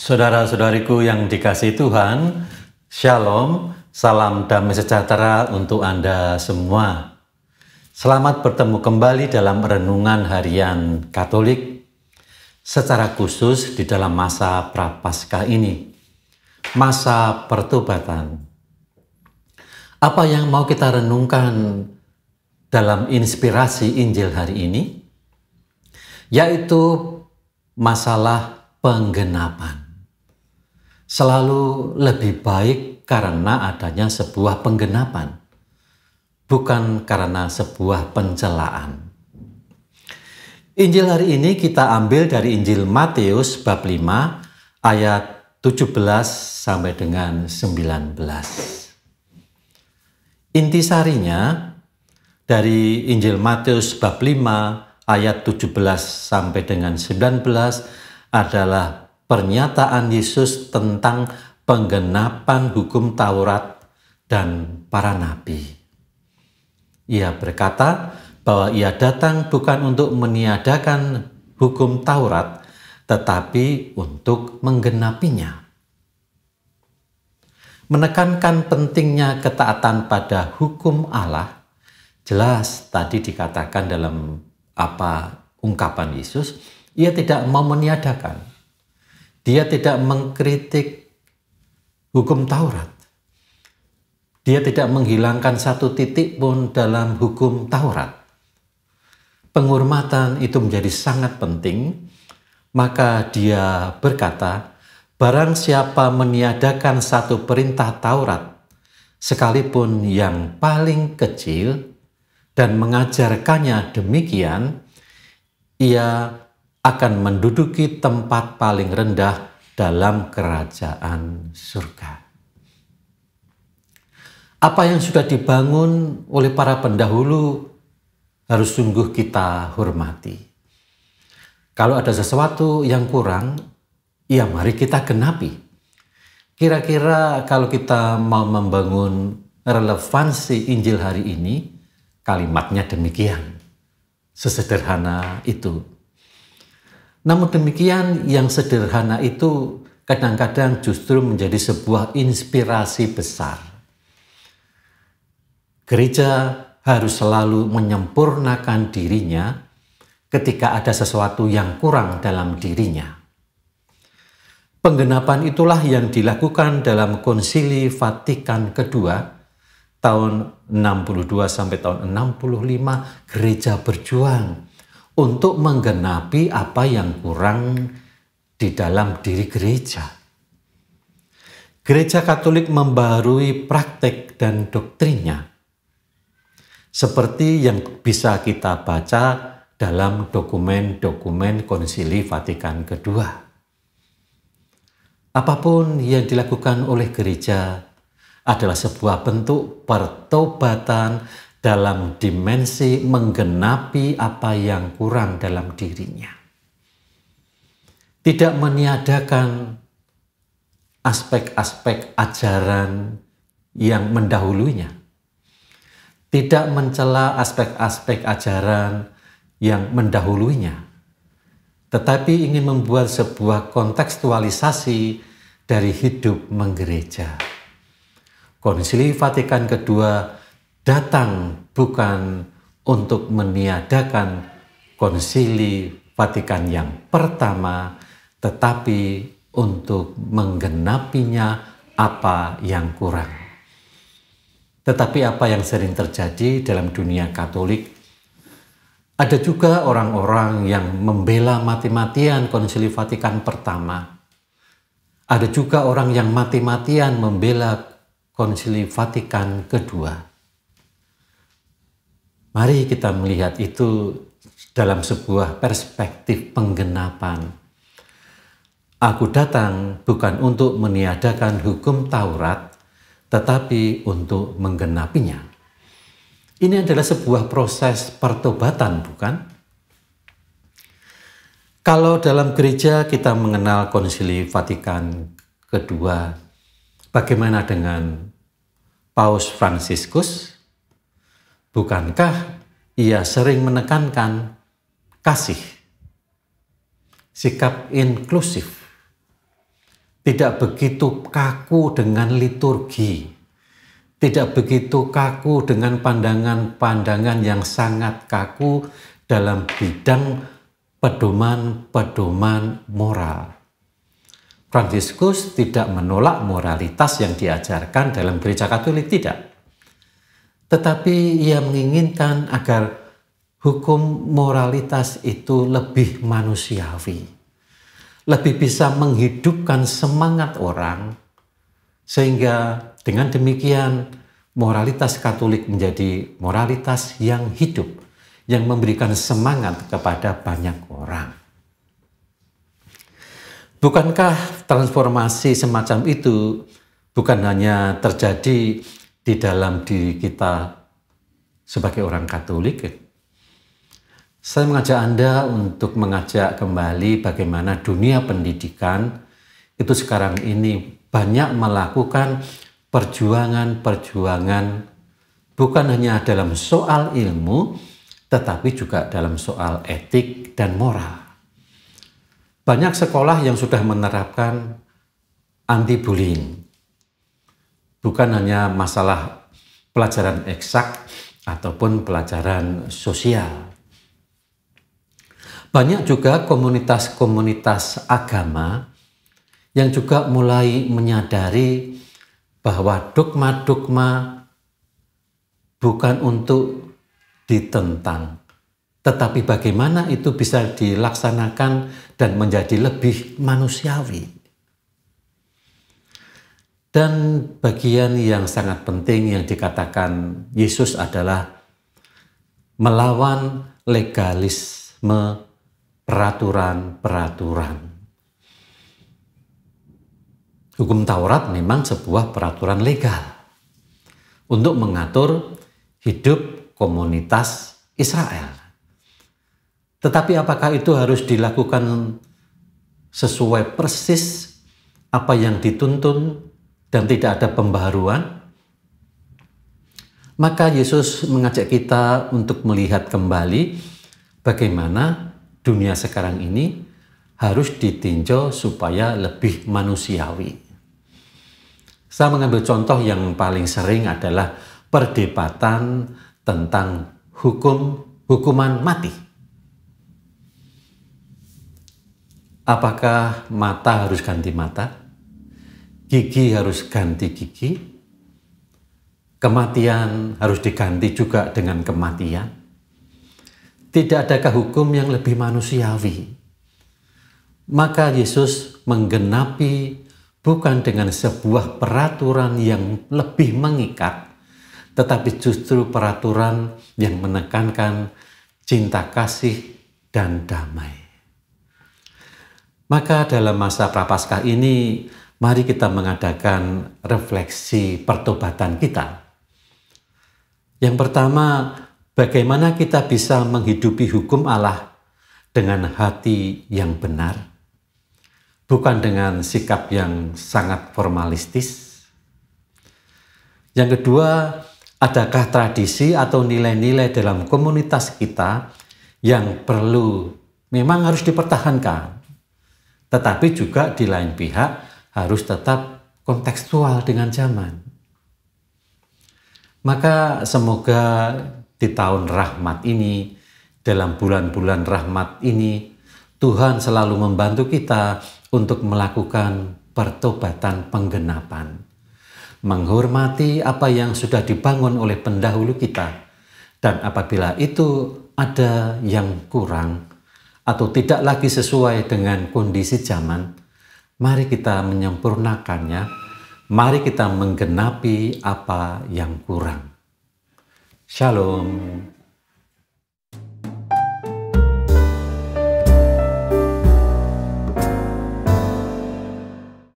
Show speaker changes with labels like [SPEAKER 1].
[SPEAKER 1] Saudara-saudariku yang dikasihi Tuhan, Shalom, salam damai sejahtera untuk Anda semua. Selamat bertemu kembali dalam renungan harian Katolik, secara khusus di dalam masa Prapaskah ini, masa pertobatan. Apa yang mau kita renungkan dalam inspirasi Injil hari ini? Yaitu masalah penggenapan. Selalu lebih baik karena adanya sebuah penggenapan, bukan karena sebuah pencelaan. Injil hari ini kita ambil dari Injil Matius bab 5 ayat 17 sampai dengan 19. Intisarinya dari Injil Matius bab 5 ayat 17 sampai dengan 19 adalah pernyataan Yesus tentang penggenapan hukum Taurat dan para nabi. Ia berkata bahwa ia datang bukan untuk meniadakan hukum Taurat, tetapi untuk menggenapinya. Menekankan pentingnya ketaatan pada hukum Allah, jelas tadi dikatakan dalam ungkapan Yesus, ia tidak mau meniadakan. Dia tidak mengkritik hukum Taurat. Dia tidak menghilangkan satu titik pun dalam hukum Taurat. Penghormatan itu menjadi sangat penting, maka dia berkata, barang siapa meniadakan satu perintah Taurat, sekalipun yang paling kecil, dan mengajarkannya demikian, ia akan menduduki tempat paling rendah dalam kerajaan surga. Apa yang sudah dibangun oleh para pendahulu harus sungguh kita hormati. Kalau ada sesuatu yang kurang, ya mari kita genapi. Kira-kira kalau kita mau membangun relevansi Injil hari ini, kalimatnya demikian. Sesederhana itu. Namun demikian, yang sederhana itu kadang-kadang justru menjadi sebuah inspirasi besar. Gereja harus selalu menyempurnakan dirinya ketika ada sesuatu yang kurang dalam dirinya. Penggenapan itulah yang dilakukan dalam Konsili Vatikan kedua tahun 62 sampai tahun 65. Gereja berjuang untuk menggenapi apa yang kurang di dalam diri gereja. Gereja Katolik membaharui praktek dan doktrinnya, seperti yang bisa kita baca dalam dokumen-dokumen Konsili Vatikan kedua. Apapun yang dilakukan oleh gereja adalah sebuah bentuk pertobatan dalam dimensi menggenapi apa yang kurang dalam dirinya. Tidak meniadakan aspek-aspek ajaran yang mendahulunya. Tidak mencela aspek-aspek ajaran yang mendahulunya. Tetapi ingin membuat sebuah kontekstualisasi dari hidup menggereja. Konsili Vatikan kedua datang bukan untuk meniadakan Konsili Vatikan yang pertama, tetapi untuk menggenapinya apa yang kurang. Tetapi apa yang sering terjadi dalam dunia Katolik, ada juga orang-orang yang membela mati-matian Konsili Vatikan pertama. Ada juga orang yang mati-matian membela Konsili Vatikan kedua. Mari kita melihat itu dalam sebuah perspektif penggenapan. Aku datang bukan untuk meniadakan hukum Taurat, tetapi untuk menggenapinya. Ini adalah sebuah proses pertobatan, bukan? Kalau dalam gereja kita mengenal Konsili Vatikan kedua, bagaimana dengan Paus Fransiskus? Bukankah ia sering menekankan kasih, sikap inklusif, tidak begitu kaku dengan liturgi, tidak begitu kaku dengan pandangan-pandangan yang sangat kaku dalam bidang pedoman-pedoman moral. Fransiskus tidak menolak moralitas yang diajarkan dalam gereja Katolik, tidak. Tetapi ia menginginkan agar hukum moralitas itu lebih manusiawi, lebih bisa menghidupkan semangat orang, sehingga dengan demikian moralitas Katolik menjadi moralitas yang hidup, yang memberikan semangat kepada banyak orang. Bukankah transformasi semacam itu bukan hanya terjadi di dalam diri kita sebagai orang Katolik? Saya mengajak Anda untuk mengajak kembali bagaimana dunia pendidikan itu sekarang ini banyak melakukan perjuangan-perjuangan bukan hanya dalam soal ilmu, tetapi juga dalam soal etik dan moral. Banyak sekolah yang sudah menerapkan anti-bullying. Bukan hanya masalah pelajaran eksak ataupun pelajaran sosial. Banyak juga komunitas-komunitas agama yang juga mulai menyadari bahwa dogma-dogma bukan untuk ditentang, tetapi bagaimana itu bisa dilaksanakan dan menjadi lebih manusiawi. Dan bagian yang sangat penting yang dikatakan Yesus adalah melawan legalisme peraturan-peraturan. Hukum Taurat memang sebuah peraturan legal untuk mengatur hidup komunitas Israel. Tetapi apakah itu harus dilakukan sesuai persis apa yang dituntun dan tidak ada pembaharuan? Maka Yesus mengajak kita untuk melihat kembali bagaimana dunia sekarang ini harus ditinjau supaya lebih manusiawi. Saya mengambil contoh yang paling sering adalah perdebatan tentang hukuman mati. Apakah mata harus ganti mata? Gigi harus ganti gigi, kematian harus diganti juga dengan kematian. Tidak adakah hukum yang lebih manusiawi? Maka Yesus menggenapi bukan dengan sebuah peraturan yang lebih mengikat, tetapi justru peraturan yang menekankan cinta kasih dan damai. Maka dalam masa Prapaskah ini, mari kita mengadakan refleksi pertobatan kita. Yang pertama, bagaimana kita bisa menghidupi hukum Allah dengan hati yang benar, bukan dengan sikap yang sangat formalistis. Yang kedua, adakah tradisi atau nilai-nilai dalam komunitas kita yang perlu memang harus dipertahankan, tetapi juga di lain pihak harus tetap kontekstual dengan zaman. Maka semoga di tahun rahmat ini, dalam bulan-bulan rahmat ini, Tuhan selalu membantu kita untuk melakukan pertobatan penggenapan, menghormati apa yang sudah dibangun oleh pendahulu kita, dan apabila itu ada yang kurang atau tidak lagi sesuai dengan kondisi zaman, mari kita menyempurnakannya, mari kita menggenapi apa yang kurang. Shalom.